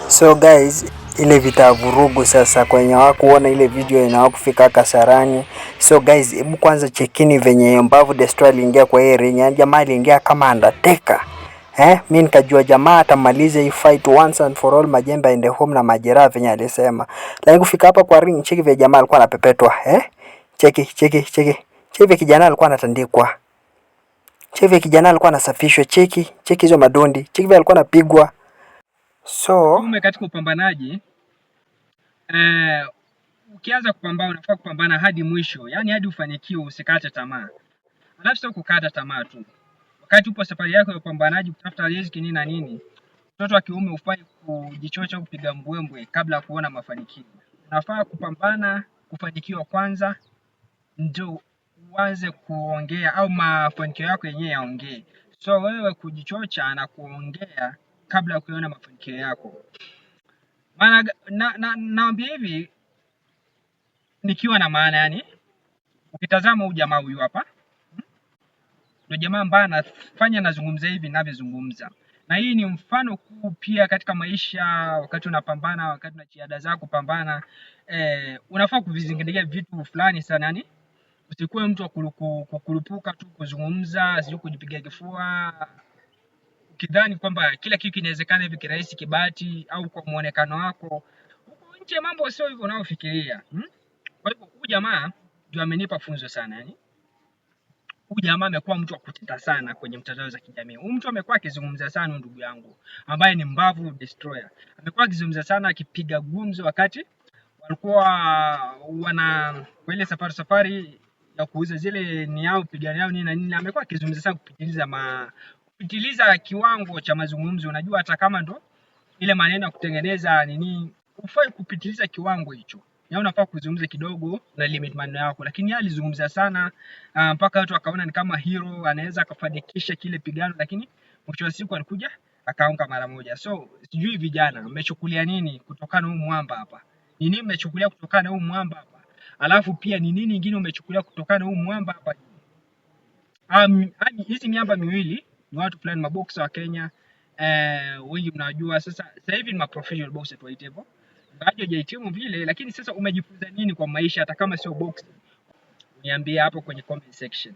So guys, ile vita vurugu sasa kwenye hawakuona ile video inawakufika Kasarani. So guys, hebu kwanza chekini venye Mbavu Destroyer aliingia kwa hii ring. Yaani jamaa aliingia kama Undertaker. Mimi nikajua jamaa atamaliza hii fight once and for all, majembe aende home na majeraha venye alisema. Lakini kufika hapa kwa ring, cheki vile jamaa alikuwa anapepetwa. Cheki vile kijana alikuwa anatandikwa. Cheki vile kijana alikuwa anasafishwa. Cheki hizo madondi. Cheki vile alikuwa anapigwa. So katika upambanaji ukianza kupambana unafaa kupambana hadi mwisho, yani hadi ufanikiwe, usikate tamaa. Alafu sio kukata tamaa tu. Wakati upo safari yako ya upambanaji kutafuta riziki nini na nini, mtoto wa kiume ufai kujichocha kupiga mbwembwe kabla ya kuona mafanikio. Unafaa kupambana kufanikiwa kwanza ndio uanze kuongea au mafanikio yako yenyewe yaongee. So wewe kujichocha na kuongea kabla ya kuona mafanikio yako. Maana naambia hivi nikiwa na maana, yani ukitazama huyu jamaa huyu hapa ndio jamaa ambaye anafanya nazungumza hivi ninavyozungumza. Na hii ni mfano kuu pia katika maisha. Wakati unapambana, wakati una jitihada zako kupambana, unafaa kuvizingatia vitu fulani sana, yani usikuwe mtu wa kukulupuka tu kuzungumza, sio kujipiga kifua ukidhani kwamba kila kitu kinawezekana hivi kirahisi kibati au kwa muonekano wako. Huko nje mambo sio hivyo unaofikiria. Kwa hivyo huyu jamaa ndio amenipa funzo sana, yani huyu jamaa amekuwa mtu wa kuteta sana kwenye mtandao za kijamii. Huyu mtu amekuwa akizungumza sana, ndugu yangu ambaye ni Mbavu Destroyer. Amekuwa akizungumza sana, akipiga gumzo wakati walikuwa wana ile safari ya kuuza zile ni yao pigani yao nini na nini. Amekuwa akizungumza sana kupitiliza kiwango cha mazungumzo. Unajua hata kama ndo ile maneno ya kutengeneza nini, ufai kupitiliza kiwango hicho. Ya unafaa kuzungumza kidogo na limit maneno yako. Lakini yeye alizungumza sana mpaka watu wakaona ni kama hero, anaweza akafanikisha kile pigano, lakini mwisho wa siku alikuja akaanguka mara moja. So sijui vijana mmechukulia nini kutokana na huyu mwamba hapa? Ni nini mmechukulia kutokana na huyu mwamba hapa? Alafu pia ni nini nyingine umechukulia kutokana na huyu mwamba hapa? Hizi miamba miwili ni watu fulani maboxer wa Kenya. Wengi mnajua sasa hivi ni professional boxer kwa hivyo. Bado hujahitimu vile, lakini sasa umejifunza nini kwa maisha hata kama sio boxing? Niambie hapo kwenye comment section.